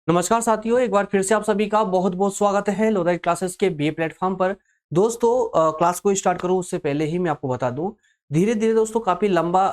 नमस्कार साथियों, एक बार फिर से आप सभी का बहुत बहुत स्वागत है लोराइट क्लासेस के बीए प्लेटफॉर्म पर। दोस्तों क्लास को स्टार्ट करूं उससे पहले ही मैं आपको बता दूं, धीरे धीरे दोस्तों काफी लंबा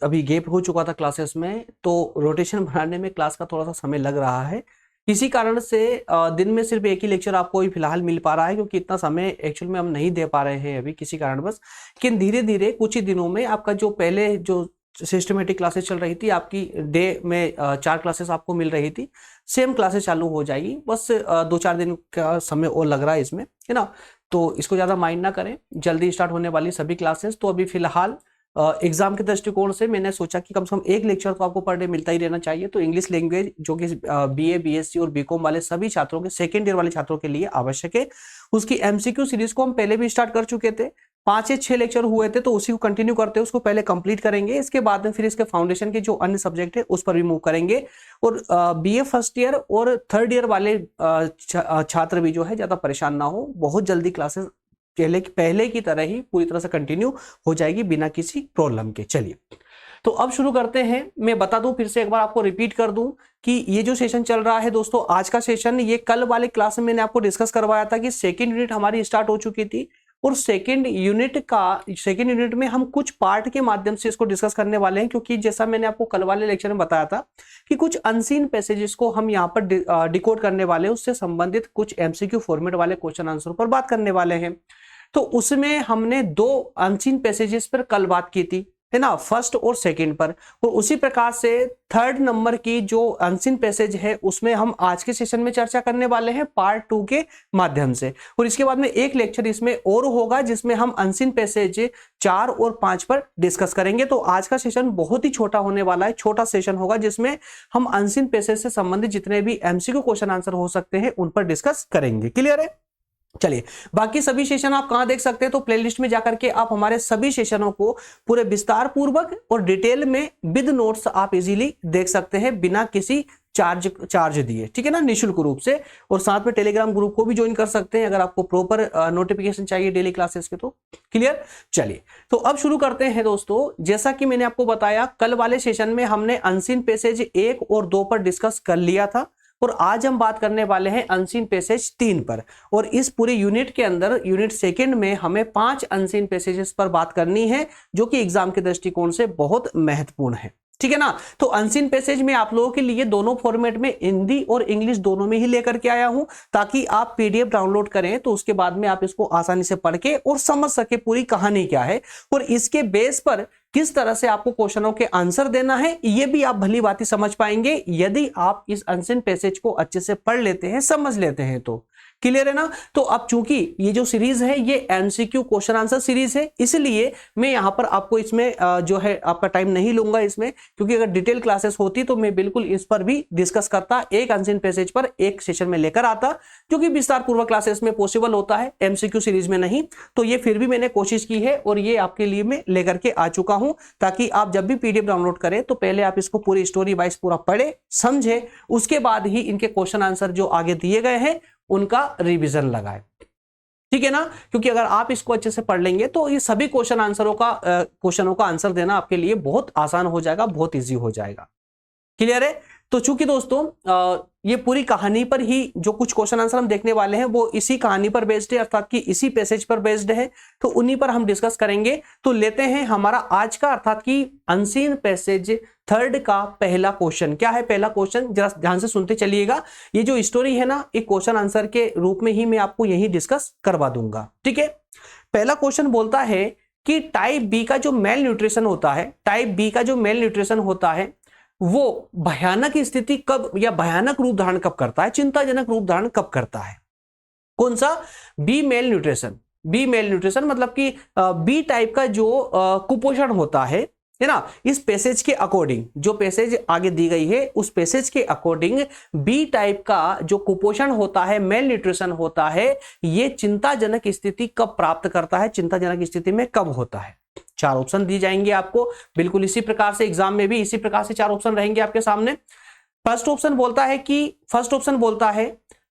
अभी गैप हो चुका था क्लासेस में, तो रोटेशन बनाने में क्लास का थोड़ा सा समय लग रहा है। इसी कारण से दिन में सिर्फ एक ही लेक्चर आपको अभी फिलहाल मिल पा रहा है, क्योंकि इतना समय एक्चुअल में हम नहीं दे पा रहे हैं अभी किसी कारणवश। लेकिन धीरे धीरे कुछ ही दिनों में आपका जो पहले जो सिस्टमेटिक क्लासेस चल रही थी आपकी, डे में 4 क्लासेस आपको मिल रही थी, सेम क्लासेस चालू हो जाएगी। बस 2-4 दिन का समय और लग रहा है इसमें, है ना। तो इसको ज़्यादा माइंड ना करें, जल्दी स्टार्ट होने वाली सभी क्लासेस। तो अभी फिलहाल एग्जाम के दृष्टिकोण से मैंने सोचा कि कम से कम एक लेक्चर तो आपको पर डे मिलता ही रहना चाहिए। तो इंग्लिश लैंग्वेज जो कि बीए, बीएससी और बीकॉम वाले सभी छात्रों के, सेकेंड ईयर वाले छात्रों के लिए आवश्यक है। उसकी एमसीक्यू सीरीज को हम पहले भी स्टार्ट कर चुके थे, 5 या 6 लेक्चर हुए थे, तो उसी को कंटिन्यू करते हैं। उसको पहले कंप्लीट करेंगे, इसके बाद में फिर इसके फाउंडेशन के जो अन्य सब्जेक्ट है उस पर भी मूव करेंगे। और बीए फर्स्ट ईयर और थर्ड ईयर वाले छात्र भी जो है ज्यादा परेशान ना हो, बहुत जल्दी क्लासेस पहले की तरह ही पूरी तरह से कंटिन्यू हो जाएगी बिना किसी प्रॉब्लम के। चलिए तो अब शुरू करते हैं। मैं बता दूं, फिर से एक बार आपको रिपीट कर दूं कि ये जो सेशन चल रहा है दोस्तों, आज का सेशन, ये कल वाले क्लास में मैंने आपको डिस्कस करवाया था कि सेकेंड यूनिट हमारी स्टार्ट हो चुकी थी, और सेकेंड यूनिट में हम कुछ पार्ट के माध्यम से इसको डिस्कस करने वाले हैं। क्योंकि जैसा मैंने आपको कल वाले लेक्चर में बताया था कि कुछ अनसीन पैसेजेस को हम यहाँ पर डिकोड करने वाले हैं, उससे संबंधित कुछ एमसीक्यू फॉर्मेट वाले क्वेश्चन आंसर पर बात करने वाले हैं। तो उसमें हमने 2 अनसीन पैसेजेस पर कल बात की थी, है ना, फर्स्ट और सेकंड पर। और उसी प्रकार से थर्ड नंबर की जो अनसीन पैसेज है उसमें हम आज के सेशन में चर्चा करने वाले हैं पार्ट 2 के माध्यम से। और इसके बाद में एक लेक्चर इसमें और होगा जिसमें हम अनसीन पैसेज 4 और 5 पर डिस्कस करेंगे। तो आज का सेशन बहुत ही छोटा होने वाला है, छोटा सेशन होगा जिसमें हम अनसीन पैसेज से संबंधित जितने भी एमसीक्यू क्वेश्चन आंसर हो सकते हैं उन पर डिस्कस करेंगे। क्लियर है? चलिए, बाकी सभी सेशन आप कहां देख सकते हैं, तो प्लेलिस्ट में जाकर के आप हमारे सभी सेशनों को पूरे विस्तार पूर्वक और डिटेल में विद नोट्स आप इजीली देख सकते हैं बिना किसी चार्ज दिए, ठीक है ना, निःशुल्क रूप से। और साथ में टेलीग्राम ग्रुप को भी ज्वाइन कर सकते हैं अगर आपको प्रॉपर नोटिफिकेशन चाहिए डेली क्लासेस के। तो क्लियर? चलिए, तो अब शुरू करते हैं दोस्तों। जैसा कि मैंने आपको बताया, कल वाले सेशन में हमने अनसीन पैसेज 1 और 2 पर डिस्कस कर लिया था, और आज हम बात करने वाले हैं अनसीन पैसेज 3 पर। और इस पूरे यूनिट के अंदर, यूनिट सेकंड में, हमें 5 अनसीन पैसेजेस पर बात करनी है जो कि एग्जाम के दृष्टिकोण से बहुत महत्वपूर्ण है, ठीक है ना। तो अनसीन पैसेज में आप लोगों के लिए दोनों फॉर्मेट में, हिंदी और इंग्लिश दोनों में ही लेकर के आया हूं, ताकि आप पीडीएफ डाउनलोड करें तो उसके बाद में आप इसको आसानी से पढ़ के और समझ सके पूरी कहानी क्या है, और इसके बेस पर किस तरह से आपको क्वेश्चनों के आंसर देना है ये भी आप भली भांति समझ पाएंगे यदि आप इस अनसीन पैसेज को अच्छे से पढ़ लेते हैं, समझ लेते हैं तो। क्लियर है ना। तो अब चूंकि ये जो सीरीज है ये एमसीक्यू क्वेश्चन आंसर सीरीज है, इसलिए मैं यहां पर आपको इसमें जो है आपका टाइम नहीं लूंगा इसमें, क्योंकि अगर डिटेल क्लासेस होती तो मैं बिल्कुल इस पर भी डिस्कस करता, एक अनसीन पैसेज पर एक सेशन में लेकर आता, जो कि विस्तार पूर्वक क्लासेस में पॉसिबल होता है, एमसीक्यू सीरीज में नहीं। तो ये फिर भी मैंने कोशिश की है और ये आपके लिए मैं लेकर के आ चुका हूं, ताकि आप जब भी पीडीएफ डाउनलोड करें तो पहले आप इसको पूरी स्टोरी वाइज पूरा पढ़े, समझे, उसके बाद ही इनके क्वेश्चन आंसर जो आगे दिए गए हैं उनका रिवीजन लगाए, ठीक है ना। क्योंकि अगर आप इसको अच्छे से पढ़ लेंगे तो ये सभी क्वेश्चनों का आंसर देना आपके लिए बहुत आसान हो जाएगा, बहुत इजी हो जाएगा। क्लियर है? तो चूंकि दोस्तों ये पूरी कहानी पर ही जो कुछ क्वेश्चन आंसर हम देखने वाले हैं वो इसी कहानी पर बेस्ड है, अर्थात कि इसी पैसेज पर बेस्ड है, तो उन्हीं पर हम डिस्कस करेंगे। तो लेते हैं हमारा आज का, अर्थात कि अनसीन पैसेज थर्ड का पहला क्वेश्चन। क्या है पहला क्वेश्चन, जरा ध्यान से सुनते चलिएगा। ये जो स्टोरी है ना, एक क्वेश्चन आंसर के रूप में ही मैं आपको यही डिस्कस करवा दूंगा, ठीक है। पहला क्वेश्चन बोलता है कि टाइप बी का जो मेल न्यूट्रिशन होता है वो भयानक स्थिति कब या भयानक रूप धारण कब करता है, चिंताजनक रूप धारण कब करता है। कौन सा? बी मेल न्यूट्रिशन मतलब कि बी टाइप का जो कुपोषण होता है ना, इस पैसेज के अकॉर्डिंग, जो पैसेज आगे दी गई है उस पैसेज के अकॉर्डिंग बी टाइप का जो कुपोषण होता है, मेल न्यूट्रिशन होता है, ये चिंताजनक स्थिति कब प्राप्त करता है, चिंताजनक स्थिति में कब होता है। 4 ऑप्शन दी जाएंगे आपको, बिल्कुल इसी प्रकार से एग्जाम में भी इसी प्रकार से 4 ऑप्शन रहेंगे आपके सामने। फर्स्ट ऑप्शन बोलता है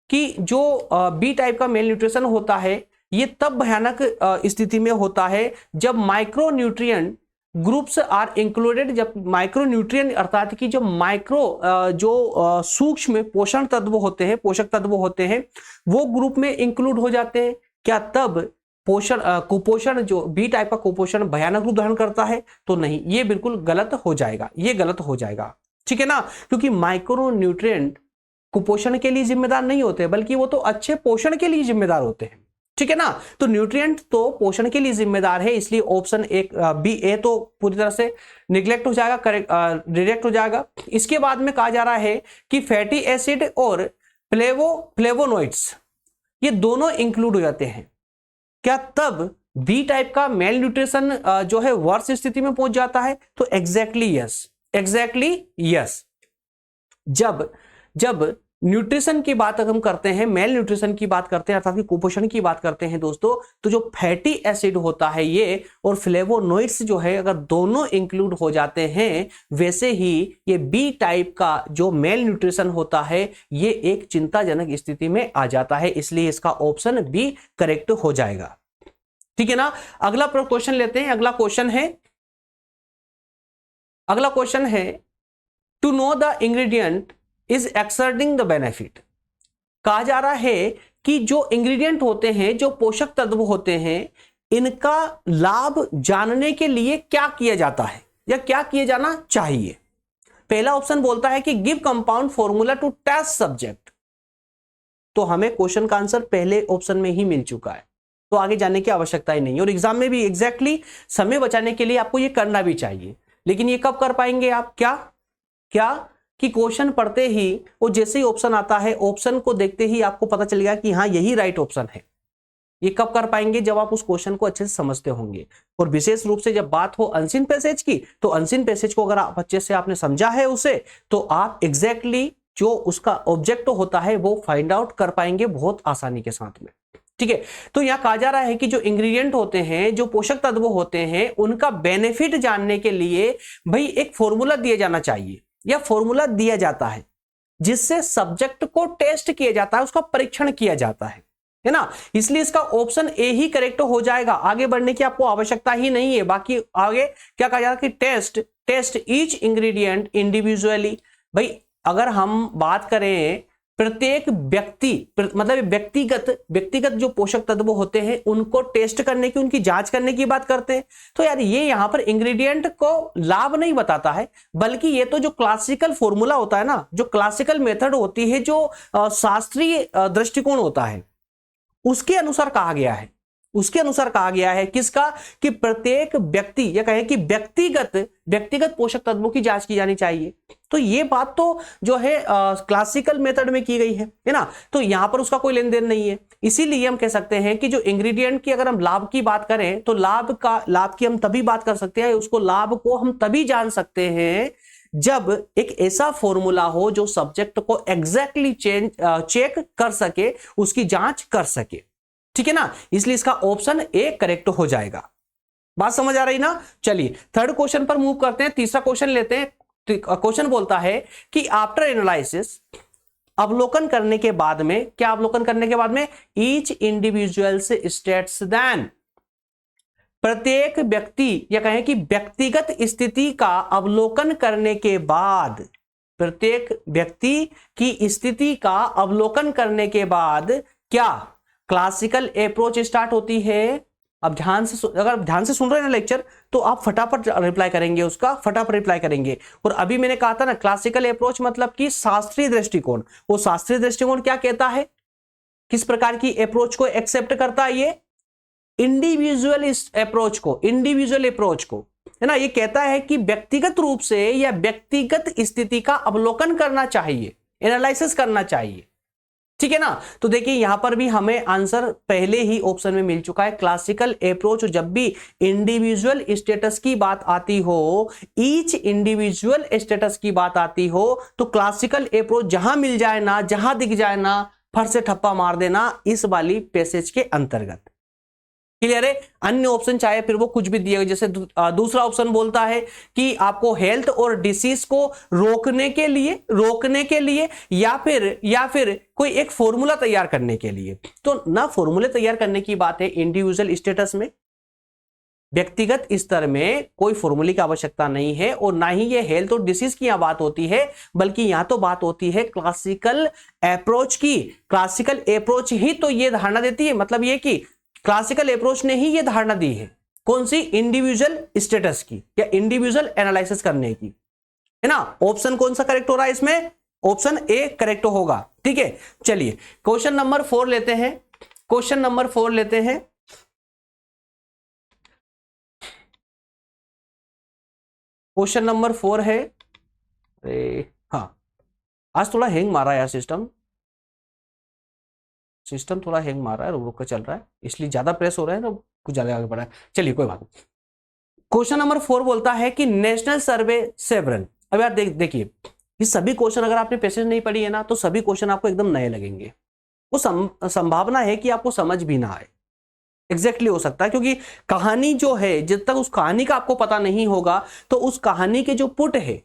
कि जो बी टाइप का मेल न्यूट्रिशन होता है ये तब भयानक स्थिति में होता है जब माइक्रोन्यूट्रिएंट ग्रुप्स आर इंक्लूडेड, जब माइक्रो न्यूट्रिएंट अर्थात कि जो माइक्रो सूक्ष्म पोषण तत्व होते हैं, पोषक तत्व होते हैं, वो ग्रुप में इंक्लूड हो जाते हैं, क्या तब कुपोषण, जो बी टाइप का कुपोषण भयानक रूप धारण करता है? तो नहीं, ये बिल्कुल गलत हो जाएगा, ये गलत हो जाएगा, ठीक है ना, क्योंकि माइक्रो न्यूट्रिएंट कुपोषण के लिए जिम्मेदार नहीं होते, बल्कि वो तो अच्छे पोषण के लिए जिम्मेदार होते हैं, ठीक है ना। तो न्यूट्रिएंट तो पोषण के लिए जिम्मेदार है, इसलिए ऑप्शन एक बी ए तो पूरी तरह से निग्लेक्ट हो जाएगा, करेक्ट रिजेक्ट हो जाएगा। इसके बाद में कहा जा रहा है कि फैटी एसिड और फ्लेवोनोइड्स ये दोनों इंक्लूड हो जाते हैं, क्या तब बी टाइप का मेल न्यूट्रिशन जो है वर्ष स्थिति में पहुंच जाता है? तो एग्जैक्टली यस, एग्जैक्टली यस। जब न्यूट्रिशन की बात हम करते हैं, मेल न्यूट्रिशन की बात करते हैं अर्थात कि कुपोषण की बात करते हैं दोस्तों, तो जो फैटी एसिड होता है ये और फ्लेवोनोइड्स जो है अगर दोनों इंक्लूड हो जाते हैं, वैसे ही ये बी टाइप का जो मेल न्यूट्रिशन होता है ये एक चिंताजनक स्थिति में आ जाता है, इसलिए इसका ऑप्शन बी करेक्ट हो जाएगा, ठीक है ना। अगला क्वेश्चन लेते हैं। अगला क्वेश्चन है to know the ingredient is exerting the benefit. कहा जा रहा है कि जो इंग्रेडिएंट होते हैं, जो पोषक तत्व होते हैं, इनका लाभ जानने के लिए क्या किया जाता है या क्या किया जाना चाहिए? पहला ऑप्शन बोलता है कि give compound formula to test subject, तो हमें क्वेश्चन का आंसर पहले ऑप्शन में ही मिल चुका है, तो आगे जाने की आवश्यकता ही नहीं है, और एग्जाम में भी एग्जैक्टली समय बचाने के लिए आपको यह करना भी चाहिए। लेकिन ये कब कर पाएंगे आप? क्या कि क्वेश्चन पढ़ते ही वो जैसे ही ऑप्शन आता है, ऑप्शन को देखते ही आपको पता चलेगा कि हाँ यही राइट ऑप्शन है। ये कब कर पाएंगे? जब आप उस क्वेश्चन को अच्छे से समझते होंगे, और विशेष रूप से जब बात हो अनसीन पैसेज की, तो अनसीन पैसेज को अगर आप अच्छे से आपने समझा है उसे, तो आप एग्जैक्टली जो उसका ऑब्जेक्ट होता है वो फाइंड आउट कर पाएंगे बहुत आसानी के साथ में, ठीक है। तो यहां कहा जा रहा है कि जो इंग्रेडिएंट होते हैं, जो पोषक तत्व होते हैं, उनका बेनिफिट जानने के लिए भाई एक फॉर्मूला दिया जाना चाहिए या फॉर्मूला दिया जाता है, जिससे सब्जेक्ट को टेस्ट किया जाता है, उसका परीक्षण किया जाता है ना। इसलिए इसका ऑप्शन ए ही करेक्ट हो जाएगा, आगे बढ़ने की आपको आवश्यकता ही नहीं है। बाकी आगे क्या कहा जाता है कि टेस्ट ईच इंग्रेडिएंट इंडिविजुअली। भाई अगर हम बात करें प्रत्येक व्यक्ति, मतलब व्यक्तिगत जो पोषक तत्व होते हैं उनको टेस्ट करने की, उनकी जांच करने की बात करते हैं, तो यार ये यहां पर इंग्रेडिएंट को लाभ नहीं बताता है, बल्कि ये तो जो क्लासिकल फॉर्मूला होता है ना, जो क्लासिकल मेथड होती है, जो शास्त्रीय दृष्टिकोण होता है, उसके अनुसार कहा गया है। उसके अनुसार कहा गया है किसका? कि प्रत्येक व्यक्ति या कहें कि व्यक्तिगत पोषक तत्वों की जांच की जानी चाहिए। तो ये बात तो जो है क्लासिकल मेथड में की गई है ना, तो यहां पर उसका कोई लेन देन नहीं है। इसीलिए हम कह सकते हैं कि जो इंग्रेडिएंट की अगर हम लाभ की बात करें, तो लाभ की हम तभी बात कर सकते हैं, उसको लाभ को हम तभी जान सकते हैं जब एक ऐसा फॉर्मूला हो जो सब्जेक्ट को एग्जैक्टली चेक कर सके, उसकी जांच कर सके, ठीक है ना। इसलिए इसका ऑप्शन ए करेक्ट हो जाएगा। बात समझ आ रही ना? चलिए थर्ड क्वेश्चन पर मूव करते हैं, तीसरा क्वेश्चन लेते हैं। क्वेश्चन बोलता है कि आफ्टर एनालिसिस, अवलोकन करने के बाद में, क्या अवलोकन करने के बाद में, ईच इंडिविजुअल से स्टेट्स दैन, प्रत्येक व्यक्ति या कहें कि व्यक्तिगत स्थिति का अवलोकन करने के बाद, प्रत्येक व्यक्ति की स्थिति का अवलोकन करने के बाद क्या क्लासिकल अप्रोच स्टार्ट होती है। अब अगर ध्यान से सुन रहे हैं ना लेक्चर, तो आप फटाफट रिप्लाई करेंगे, उसका फटाफट रिप्लाई करेंगे। और अभी मैंने कहा था ना क्लासिकल अप्रोच मतलब कि शास्त्रीय दृष्टिकोण, वो शास्त्रीय दृष्टिकोण क्या कहता है, किस प्रकार की अप्रोच को एक्सेप्ट करता है? ये इंडिविजुअल अप्रोच को है ना। ये कहता है कि व्यक्तिगत रूप से या व्यक्तिगत स्थिति का अवलोकन करना चाहिए, एनालिसिस करना चाहिए, ठीक है ना। तो देखिए यहां पर भी हमें आंसर पहले ही ऑप्शन में मिल चुका है, क्लासिकल अप्रोच। जब भी इंडिविजुअल स्टेटस की बात आती हो, ईच इंडिविजुअल स्टेटस की बात आती हो, तो क्लासिकल अप्रोच जहां मिल जाए ना, जहां दिख जाए ना, फट से ठप्पा मार देना इस वाली पैसेज के अंतर्गत। क्लियर है? अन्य ऑप्शन चाहे फिर वो कुछ भी दिए, जैसे दूसरा ऑप्शन बोलता है कि आपको हेल्थ और डिसीज को रोकने के लिए या फिर कोई एक फॉर्मूला तैयार करने के लिए। तो ना फॉर्मूले तैयार करने की बात है इंडिविजुअल स्टेटस में, व्यक्तिगत स्तर में कोई फॉर्मूले की आवश्यकता नहीं है और ना ही ये हेल्थ और डिसीज की यहां बात होती है, बल्कि यहां तो बात होती है क्लासिकल अप्रोच की। क्लासिकल अप्रोच ही तो ये धारणा देती है, मतलब ये कि क्लासिकल अप्रोच ने ही ये धारणा दी है, कौन सी, इंडिविजुअल स्टेटस की या इंडिविजुअल एनालिसिस करने की, है ना। ऑप्शन कौन सा करेक्ट हो रहा है इसमें, ऑप्शन ए करेक्ट होगा, ठीक है। चलिए क्वेश्चन नंबर 4 लेते हैं, क्वेश्चन नंबर 4 लेते हैं। क्वेश्चन नंबर 4 है, हाँ आज थोड़ा हैंग मारा है यार, सिस्टम थोड़ा हैंग मार रहा है, रुक रुक कर चल रहा है, इसलिए ज्यादा प्रेस हो रहा है ना, कुछ ज्यादा आगे बढ़ा है। चलिए कोई बात नहीं। क्वेश्चन नंबर 4 बोलता है कि नेशनल सर्वे सेवरन। अब यार देखिए, ये सभी क्वेश्चन अगर आपने पैसेज नहीं पढ़ी है ना, तो सभी क्वेश्चन आपको एकदम नए लगेंगे। वो संभावना है कि आपको समझ भी ना आए, एग्जैक्टली हो सकता है, क्योंकि कहानी जो है, जब तक उस कहानी का आपको पता नहीं होगा तो उस कहानी के जो पुट है,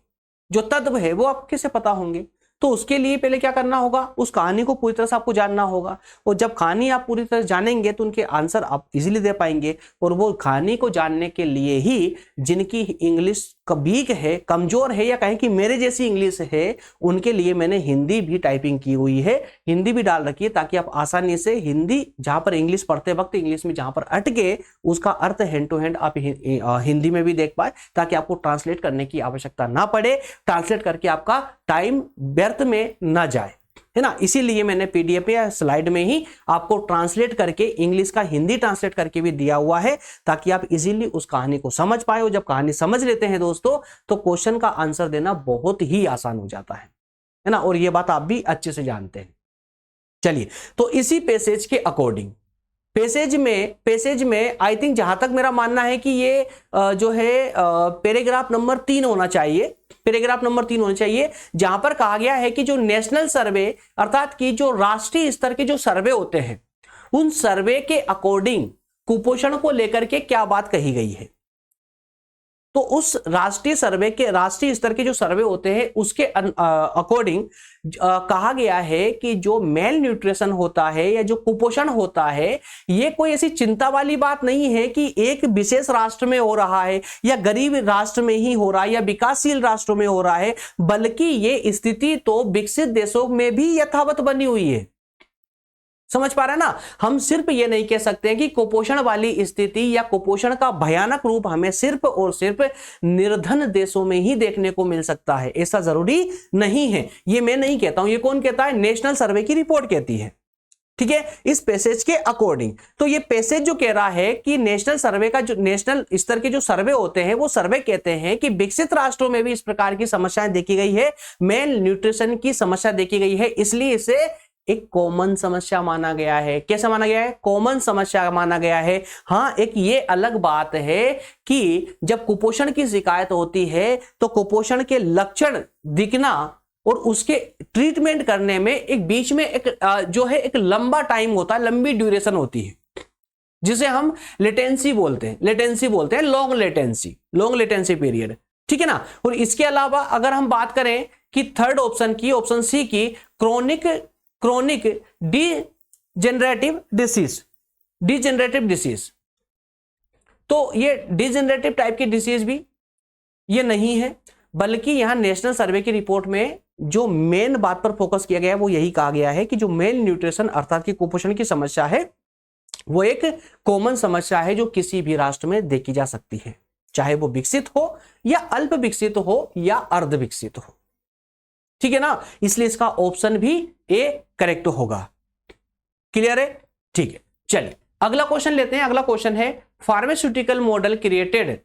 जो तत्व है, वो आपको कैसे पता होंगे। तो उसके लिए पहले क्या करना होगा, उस कहानी को पूरी तरह से आपको जानना होगा, और जब कहानी आप पूरी तरह जानेंगे तो उनके आंसर आप इजीली दे पाएंगे। और वो कहानी को जानने के लिए ही जिनकी इंग्लिश वीक है, कमजोर है, या कहें कि मेरे जैसी इंग्लिश है, उनके लिए मैंने हिंदी भी टाइपिंग की हुई है, हिंदी भी डाल रखी है, ताकि आप आसानी से हिंदी, जहां पर इंग्लिश पढ़ते वक्त इंग्लिश में जहां पर अटके, उसका अर्थ हैंड टू हैंड आप हिंदी में भी देख पाए, ताकि आपको ट्रांसलेट करने की आवश्यकता ना पड़े, ट्रांसलेट करके आपका टाइम व्यर्थ में ना जाए, है ना। इसीलिए मैंने पीडीएफ या स्लाइड में ही आपको ट्रांसलेट करके इंग्लिश का हिंदी ट्रांसलेट करके भी दिया हुआ है, ताकि आप इजीली उस कहानी को समझ पाए। और जब कहानी समझ लेते हैं दोस्तों, तो क्वेश्चन का आंसर देना बहुत ही आसान हो जाता है ना। और ये बात आप भी अच्छे से जानते हैं। चलिए, तो इसी पैसेज के अकॉर्डिंग, पैसेज में आई थिंक, जहां तक मेरा मानना है कि ये जो है पैराग्राफ नंबर 3 होना चाहिए, पैराग्राफ नंबर 3 होना चाहिए, जहां पर कहा गया है कि जो नेशनल सर्वे, अर्थात कि जो राष्ट्रीय स्तर के जो सर्वे होते हैं, उन सर्वे के अकॉर्डिंग कुपोषण को लेकर के क्या बात कही गई है। तो उस राष्ट्रीय स्तर के जो सर्वे होते हैं, उसके अकॉर्डिंग कहा गया है कि जो मेल न्यूट्रिशन होता है या जो कुपोषण होता है, ये कोई ऐसी चिंता वाली बात नहीं है कि एक विशेष राष्ट्र में हो रहा है या गरीब राष्ट्र में ही हो रहा है या विकासशील राष्ट्रों में हो रहा है, बल्कि ये स्थिति तो विकसित देशों में भी यथावत बनी हुई है। समझ पा रहे हैं ना। हम सिर्फ ये नहीं कह सकते हैं कि कुपोषण वाली स्थिति या कुपोषण का भयानक रूप हमें सिर्फ और सिर्फ निर्धन देशों में ही देखने को मिल सकता है, ऐसा जरूरी नहीं है। ये मैं नहीं कहता हूं, ये कौन कहता है, नेशनल सर्वे की रिपोर्ट कहती है, ठीक है, इस पैसेज के अकॉर्डिंग। तो ये पैसेज जो कह रहा है कि नेशनल सर्वे का, जो नेशनल स्तर के जो सर्वे होते हैं, वो सर्वे कहते हैं कि विकसित राष्ट्रों में भी इस प्रकार की समस्याएं देखी गई है, मेल न्यूट्रिशन की समस्या देखी गई है, इसलिए इसे एक कॉमन समस्या माना गया है। कैसा माना गया है, कॉमन समस्या माना गया है। हाँ, एक ये अलग बात है कि जब कुपोषण की शिकायत होती है, तो कुपोषण के लक्षण दिखना और उसके ट्रीटमेंट करने में एक बीच में एक जो है एक लंबा टाइम होता है, लंबी ड्यूरेशन होती है, जिसे हम लेटेंसी बोलते हैं, लॉन्ग लेटेंसी पीरियड, ठीक है ना। और इसके अलावा अगर हम बात करें कि थर्ड ऑप्शन की, ऑप्शन सी की, क्रोनिक डिजेनरेटिव डिसीज, तो ये डिजेनरेटिव टाइप की डिसीज भी ये नहीं है, बल्कि यहां नेशनल सर्वे की रिपोर्ट में जो मेन बात पर फोकस किया गया है, वो यही कहा गया है कि जो मेल न्यूट्रिशन अर्थात कि कुपोषण की समस्या है, वो एक कॉमन समस्या है जो किसी भी राष्ट्र में देखी जा सकती है, चाहे वो विकसित हो या अल्प विकसित हो या अर्ध विकसित हो, ठीक है ना। इसलिए इसका ऑप्शन भी ए करेक्ट होगा। क्लियर है, ठीक है। चलिए अगला क्वेश्चन लेते हैं। अगला क्वेश्चन है, pharmaceutical model created,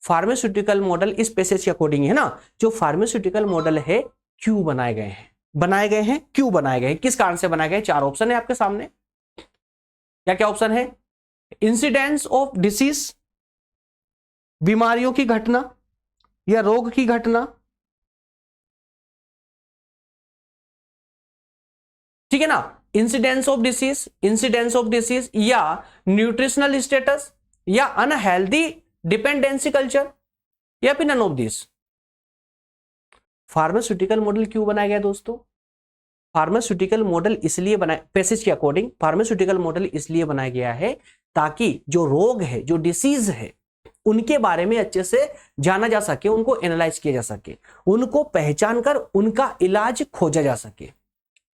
pharmaceutical model इस पैसेज के अकॉर्डिंग है ना, जो फार्मास्यूटिकल मॉडल है क्यों बनाए गए हैं, क्यों बनाए गए हैं, किस कारण से बनाए गए। 4 ऑप्शन है आपके सामने। क्या क्या ऑप्शन है, इंसिडेंस ऑफ डिसीज, बीमारियों की घटना या रोग की घटना, ठीक है ना, इंसिडेंस ऑफ डिसीज या न्यूट्रिशनल स्टेटस या अनहेल्दी डिपेंडेंसी कल्चर या फिर none of this. Pharmaceutical model क्यों बनाया गया दोस्तों, फार्मास्यूटिकल मॉडल इसलिए बनाया, पैसेज के अकॉर्डिंग फार्मास्यूटिकल मॉडल इसलिए बनाया गया है ताकि जो रोग है, जो डिसीज है, उनके बारे में अच्छे से जाना जा सके, उनको एनालाइज किया जा सके, उनको पहचान कर उनका इलाज खोजा जा सके।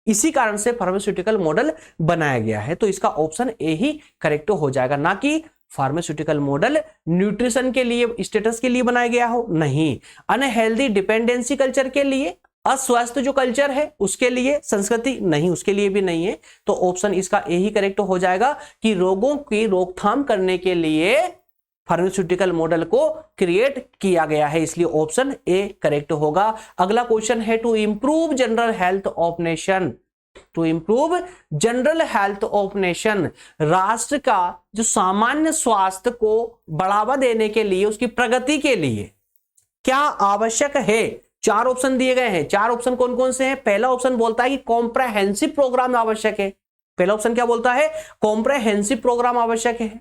इसी कारण से फार्मास्यूटिकल मॉडल बनाया गया है। तो इसका ऑप्शन ए ही करेक्ट हो जाएगा, ना कि फार्मास्यूटिकल मॉडल न्यूट्रिशन के लिए, स्टेटस के लिए बनाया गया हो, नहीं। अनहेल्दी डिपेंडेंसी कल्चर के लिए, अस्वस्थ जो कल्चर है उसके लिए, संस्कृति नहीं, उसके लिए भी नहीं है। तो ऑप्शन इसका ए ही करेक्ट हो जाएगा कि रोगों की रोकथाम करने के लिए फार्मास्यूटिकल मॉडल को क्रिएट किया गया है, इसलिए ऑप्शन ए करेक्ट होगा। अगला क्वेश्चन है to improve general health of nation. To improve general health of nation, राष्ट्र का जो सामान्य स्वास्थ्य को बढ़ावा देने के लिए, उसकी प्रगति के लिए क्या आवश्यक है? 4 ऑप्शन दिए गए हैं। 4 ऑप्शन कौन कौन से हैं? पहला ऑप्शन बोलता है कि कॉम्प्रहेंसिव प्रोग्राम आवश्यक है। पहला ऑप्शन क्या बोलता है? कॉम्प्रहेंसिव प्रोग्राम आवश्यक है,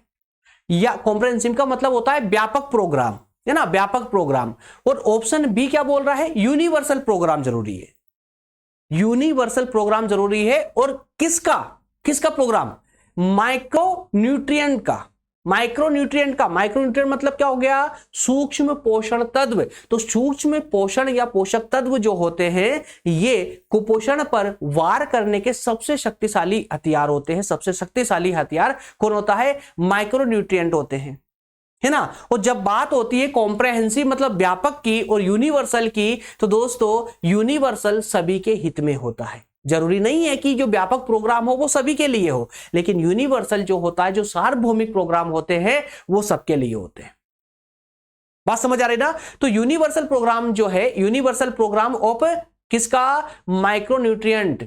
या कॉम्प्रहेंसिव का मतलब होता है व्यापक प्रोग्राम, है ना, व्यापक प्रोग्राम। और ऑप्शन बी क्या बोल रहा है? यूनिवर्सल प्रोग्राम जरूरी है। यूनिवर्सल प्रोग्राम जरूरी है। और किसका प्रोग्राम? माइक्रोन्यूट्रिएंट का। माइक्रोन्यूट्रिएंट मतलब क्या हो गया? सूक्ष्म पोषण तत्व। तो सूक्ष्म पोषण या पोषक तत्व जो होते हैं, ये कुपोषण पर वार करने के सबसे शक्तिशाली हथियार होते हैं। सबसे शक्तिशाली हथियार कौन होता है? माइक्रोन्यूट्रिएंट होते हैं, है ना। और जब बात होती है कॉम्प्रहेंसिव मतलब व्यापक की और यूनिवर्सल की, तो दोस्तों यूनिवर्सल सभी के हित में होता है। जरूरी नहीं है कि जो व्यापक प्रोग्राम हो वो सभी के लिए हो, लेकिन यूनिवर्सल जो होता है, जो सार्वभौमिक प्रोग्राम होते हैं, वो सबके लिए होते हैं। बात समझ आ रही ना? तो यूनिवर्सल प्रोग्राम जो है, यूनिवर्सल प्रोग्राम ऑफ किसका? माइक्रोन्यूट्रिएंट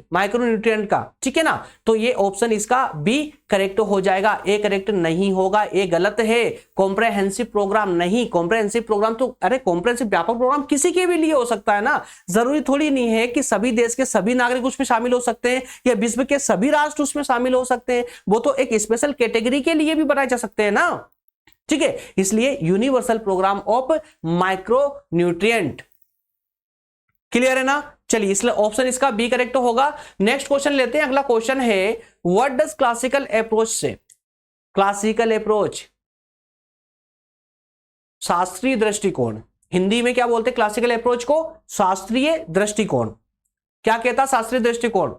का, ठीक है ना। तो ये ऑप्शन इसका बी करेक्ट हो जाएगा। ए करेक्ट नहीं होगा, ए गलत है। कॉम्प्रहेंसिव प्रोग्राम नहीं। कॉम्प्रहेंसिव प्रोग्राम तो, अरे कॉम्प्रहेंसिव व्यापक प्रोग्राम किसी के भी लिए हो सकता है ना। जरूरी थोड़ी नहीं है कि सभी देश के सभी नागरिक उसमें शामिल हो सकते हैं, या विश्व के सभी राष्ट्र उसमें शामिल हो सकते हैं। वो तो एक स्पेशल कैटेगरी के लिए भी बनाए जा सकते हैं ना, ठीक है। इसलिए universal program of micronutrient. Clear है ना? चलिए, इसलिए ऑप्शन इसका बी करेक्ट होगा। नेक्स्ट क्वेश्चन लेते हैं। अगला क्वेश्चन है व्हाट डज क्लासिकल अप्रोच से? क्लासिकल अप्रोच, शास्त्रीय दृष्टिकोण। हिंदी में क्या बोलते हैं क्लासिकल अप्रोच को? शास्त्रीय दृष्टिकोण। क्या कहता शास्त्रीय दृष्टिकोण?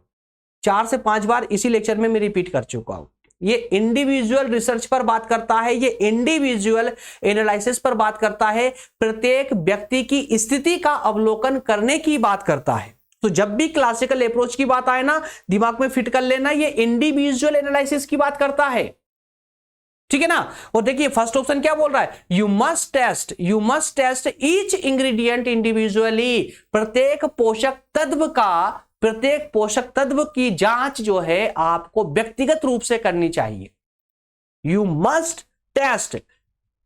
4 से 5 बार इसी लेक्चर में मैं रिपीट कर चुका हूं। ये इंडिविजुअल रिसर्च पर बात करता है, ये इंडिविजुअल एनालिसिस पर बात करता है, प्रत्येक व्यक्ति की स्थिति का अवलोकन करने की बात करता है। तो जब भी क्लासिकल अप्रोच की बात आए ना, दिमाग में फिट कर लेना, ये इंडिविजुअल एनालिसिस की बात करता है, ठीक है ना। और देखिए फर्स्ट ऑप्शन क्या बोल रहा है? You must test each ingredient individually. प्रत्येक पोषक तत्व की जांच जो है आपको व्यक्तिगत रूप से करनी चाहिए। यू मस्ट टेस्ट,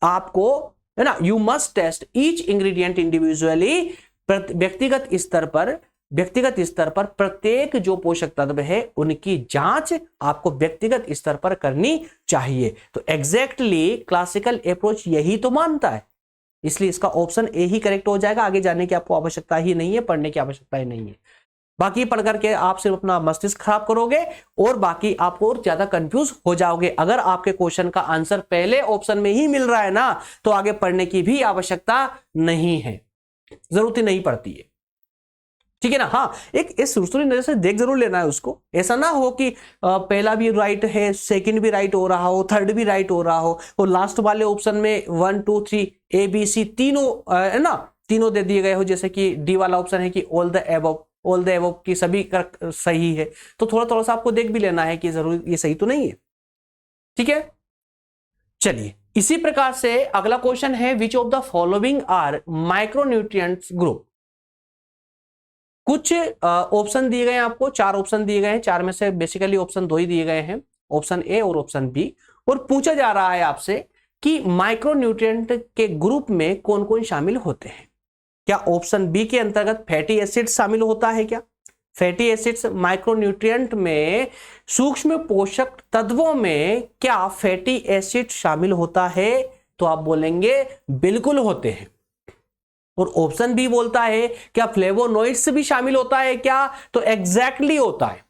आपको, है ना, you must test each ingredient individually. व्यक्तिगत स्तर पर प्रत्येक जो पोषक तत्व है उनकी जांच आपको व्यक्तिगत स्तर पर करनी चाहिए। तो एग्जैक्टली क्लासिकल अप्रोच यही तो मानता है, इसलिए इसका ऑप्शन ए ही करेक्ट हो जाएगा। आगे जाने की आपको आवश्यकता ही नहीं है, पढ़ने की आवश्यकता ही नहीं है। बाकी पढ़ करके आप सिर्फ अपना मस्तिष्क खराब करोगे और बाकी आप और ज्यादा कंफ्यूज हो जाओगे। अगर आपके क्वेश्चन का आंसर पहले ऑप्शन में ही मिल रहा है ना, तो आगे पढ़ने की भी आवश्यकता नहीं है, जरूरत ही नहीं पड़ती है, ठीक है ना। हाँ, एक सुरसुरी नजर से देख जरूर लेना है उसको। ऐसा ना हो कि पहला भी राइट है, सेकंड भी राइट हो रहा हो, थर्ड भी राइट हो रहा हो, और लास्ट वाले ऑप्शन में 1 2 3 ABC तीनों, है ना, तीनों दे दिए गए हो। जैसे कि डी वाला ऑप्शन है कि ऑल द एबव की सभी सही है। तो थोड़ा थोड़ा सा आपको देख भी लेना है कि जरूर ये सही तो नहीं है, ठीक है। चलिए, इसी प्रकार से अगला क्वेश्चन है which of the following are micronutrients group. कुछ ऑप्शन दिए गए हैं आपको, 4 ऑप्शन दिए गए हैं। 4 में से बेसिकली ऑप्शन 2 ही दिए गए हैं, ऑप्शन ए और ऑप्शन बी। और पूछा जा रहा है आपसे कि माइक्रोन्यूट्रिएंट के ग्रुप में कौन कौन शामिल होते हैं। क्या ऑप्शन बी के अंतर्गत फैटी एसिड शामिल होता है? क्या फैटी एसिड्स माइक्रोन्यूट्रिएंट में, सूक्ष्म पोषक तत्वों में क्या फैटी एसिड शामिल होता है? तो आप बोलेंगे बिल्कुल होते हैं। और ऑप्शन बी बोलता है क्या फ्लेवोनॉइड्स भी शामिल होता है क्या? तो एग्जैक्टली होता है,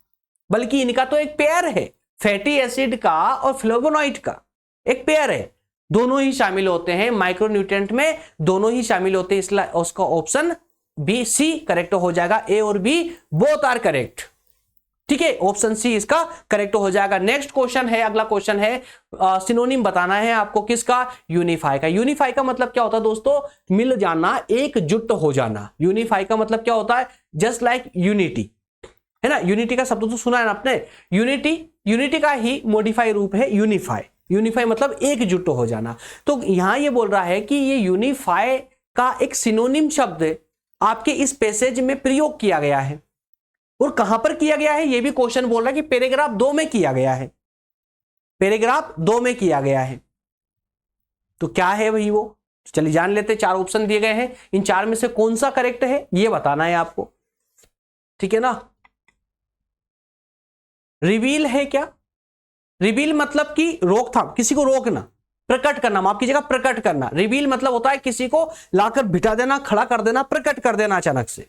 बल्कि इनका तो एक पेयर है, फैटी एसिड का और फ्लेवोनॉइड का। एक पेयर है, दोनों ही शामिल होते हैं माइक्रोन्यूट्रिएंट में, दोनों ही शामिल होते हैं, इसलिए उसका ऑप्शन बी सी करेक्ट हो जाएगा। ए और बी बोथ आर करेक्ट, ठीक है, ऑप्शन सी इसका करेक्ट हो जाएगा। नेक्स्ट क्वेश्चन है, अगला क्वेश्चन है, सिनोनिम बताना है आपको किसका, यूनिफाई का। यूनिफाई का मतलब क्या होता है दोस्तों, मिल जाना, एकजुट हो जाना। यूनिफाई का मतलब क्या होता है, जस्ट लाइक यूनिटी, है ना, यूनिटी का शब्द तो सुना है ना आपने, यूनिटी का ही मॉडिफाई रूप है यूनिफाई। यूनिफाई मतलब एकजुट हो जाना। तो यहां ये बोल रहा है कि ये यूनिफाई का एक सिनोनिम शब्द आपके इस पैसेज में प्रयोग किया गया है, और कहां पर किया गया है, ये भी क्वेश्चन बोल रहा है कि पैराग्राफ 2 में किया गया है, पैराग्राफ 2 में किया गया है। तो क्या है भाई वो, चलिए जान लेते। 4 ऑप्शन दिए गए हैं, इन 4 में से कौन सा करेक्ट है ये बताना है आपको, ठीक है ना। रिवील है क्या, रिवील मतलब कि रोकथाम, किसी को रोकना, प्रकट करना, माफ कीजिएगा, प्रकट करना। रिवील मतलब होता है किसी को लाकर बिठा देना, खड़ा कर देना, प्रकट कर देना अचानक से।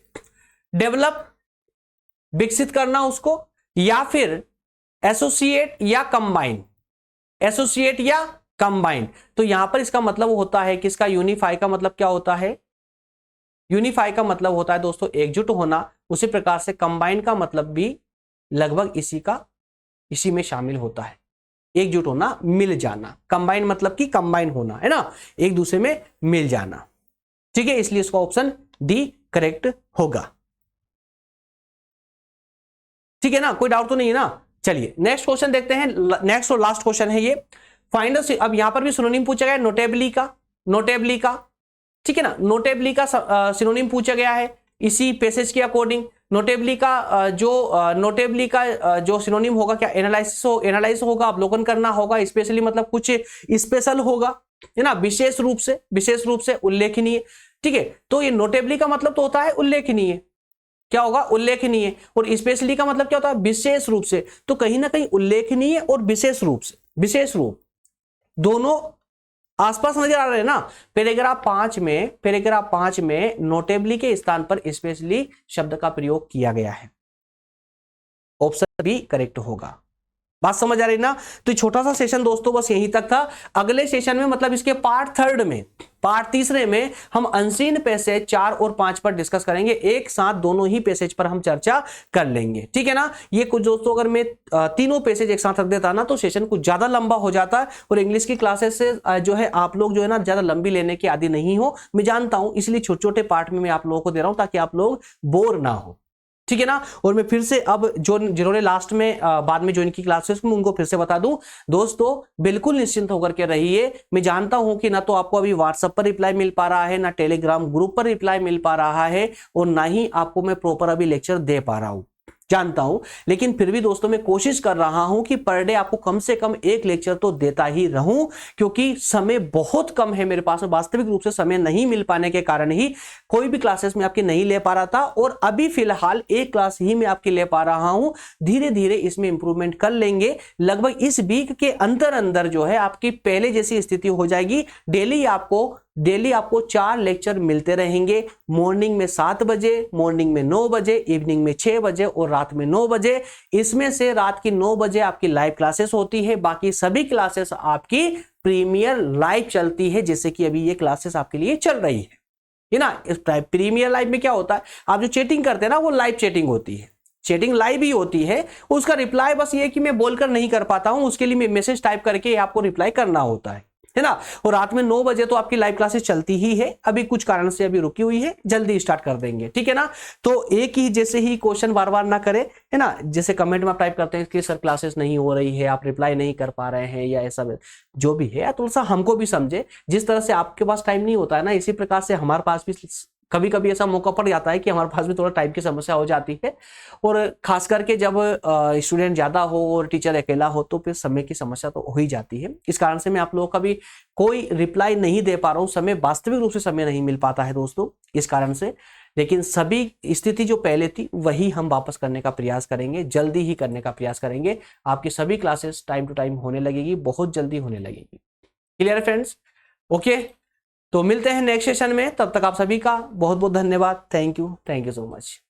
डेवलप, विकसित करना उसको, या फिर एसोसिएट या कंबाइन, एसोसिएट या कंबाइन। तो यहां पर इसका मतलब होता है कि इसका यूनिफाई का मतलब क्या होता है, यूनिफाई का मतलब होता है दोस्तों एकजुट होना। उसी प्रकार से कंबाइन का मतलब भी लगभग इसी में शामिल होता है, एकजुट होना, मिल जाना। कंबाइन मतलब कि कंबाइन होना, है ना, एक दूसरे में मिल जाना, ठीक है, इसलिए इसका ऑप्शन डी करेक्ट होगा, ठीक है ना, कोई डाउट तो नहीं है ना। चलिए नेक्स्ट क्वेश्चन देखते हैं, नेक्स्ट और लास्ट क्वेश्चन है ये, फाइंड द, अब यहां पर भी सिनोनिम पूछा गया, नोटेबली का, नोटेबली का, ठीक है ना, नोटेबली का सिनोनिम पूछा गया है इसी पैसेज के अकॉर्डिंग। नोटेबली का नोटेबली का जो सिनोनिम होगा, क्या एनालाइज होगा, अवलोकन करना होगा, स्पेशली मतलब कुछ स्पेशल होगा, है ना, विशेष रूप से उल्लेखनीय, ठीक है। तो ये नोटेबली का मतलब तो होता है उल्लेखनीय, क्या होगा, उल्लेखनीय, और स्पेशली का मतलब क्या होता है, विशेष रूप से। तो कहीं ना कहीं उल्लेखनीय और विशेष रूप से, विशेष रूप दोनों आसपास नजर आ रहे हैं ना। पैराग्राफ 5 में नोटेबली के स्थान पर स्पेशली शब्द का प्रयोग किया गया है, ऑप्शन बी करेक्ट होगा। बात समझ आ रही ना। तो छोटा सा सेशन दोस्तों बस यहीं तक था। अगले सेशन में मतलब इसके पार्ट तीसरे में हम अनसीन पैसेज 4 और 5 पर डिस्कस करेंगे, एक साथ दोनों ही पैसेज पर हम चर्चा कर लेंगे, ठीक है ना। ये कुछ दोस्तों अगर मैं तीनों पैसेज एक साथ रख देता ना तो सेशन कुछ ज्यादा लंबा हो जाता है, और इंग्लिश की क्लासेस से जो है आप लोग जो है ना ज्यादा लंबी लेने के आदी नहीं हो, मैं जानता हूं, इसलिए छोटे छोटे पार्ट में मैं आप लोगों को दे रहा हूं ताकि आप लोग बोर ना हो, ठीक है ना। और मैं फिर से अब जिन्होंने लास्ट में बाद में ज्वाइन की क्लासेस में उनको फिर से बता दूं, दोस्तों बिल्कुल निश्चिंत होकर के रहिए। मैं जानता हूं कि ना तो आपको अभी व्हाट्सएप पर रिप्लाई मिल पा रहा है, ना टेलीग्राम ग्रुप पर रिप्लाई मिल पा रहा है, और ना ही आपको मैं प्रॉपर अभी लेक्चर दे पा रहा हूं, जानता हूं। लेकिन फिर भी दोस्तों मैं कोशिश कर रहा हूं कि पर डे आपको कम से कम एक लेक्चर तो देता ही रहूं, क्योंकि समय बहुत कम है मेरे पास, वास्तविक रूप से समय नहीं मिल पाने के कारण ही कोई भी क्लासेस में आपकी नहीं ले पा रहा था, और अभी फिलहाल एक क्लास ही मैं आपकी ले पा रहा हूं। धीरे धीरे इसमें इंप्रूवमेंट कर लेंगे, लगभग इस वीक के अंदर जो है आपकी पहले जैसी स्थिति हो जाएगी। डेली आपको 4 लेक्चर मिलते रहेंगे, मॉर्निंग में 7 बजे, मॉर्निंग में 9 बजे, इवनिंग में 6 बजे और रात में 9 बजे। इसमें से रात की 9 बजे आपकी लाइव क्लासेस होती है, बाकी सभी क्लासेस आपकी प्रीमियर लाइव चलती है, जैसे कि अभी ये क्लासेस आपके लिए चल रही है ना। इस प्रीमियर लाइव में क्या होता है, आप जो चैटिंग करते हैं ना वो लाइव चैटिंग होती है, चैटिंग लाइव ही होती है, उसका रिप्लाई बस ये कि मैं बोलकर नहीं कर पाता हूं, उसके लिए मैं मैसेज टाइप करके आपको रिप्लाई करना होता है ना। और रात में 9 बजे तो आपकी लाइव क्लासेस चलती ही है, अभी कुछ कारण से अभी रुकी हुई है, जल्दी स्टार्ट कर देंगे, ठीक है ना। तो एक ही जैसे ही क्वेश्चन बार बार ना करे, है ना, जैसे कमेंट में आप टाइप करते हैं कि सर क्लासेस नहीं हो रही है, आप रिप्लाई नहीं कर पा रहे हैं, या ऐसा जो भी है थोड़ा सा हमको भी समझे। जिस तरह से आपके पास टाइम नहीं होता है ना, इसी प्रकार से हमारे पास भी कभी कभी ऐसा मौका पड़ जाता है कि हमारे पास भी थोड़ा टाइम की समस्या हो जाती है, और खास करके जब स्टूडेंट ज्यादा हो और टीचर अकेला हो तो फिर समय की समस्या तो हो ही जाती है। इस कारण से मैं आप लोगों का भी कोई रिप्लाई नहीं दे पा रहा हूँ, समय वास्तविक रूप से समय नहीं मिल पाता है दोस्तों, इस कारण से। लेकिन सभी स्थिति जो पहले थी वही हम वापस करने का प्रयास करेंगे, जल्दी ही करने का प्रयास करेंगे। आपकी सभी क्लासेस टाइम टू टाइम होने लगेगी, बहुत जल्दी होने लगेगी। क्लियर है फ्रेंड्स? ओके, तो मिलते हैं नेक्स्ट सेशन में, तब तक आप सभी का बहुत बहुत धन्यवाद। Thank you so much.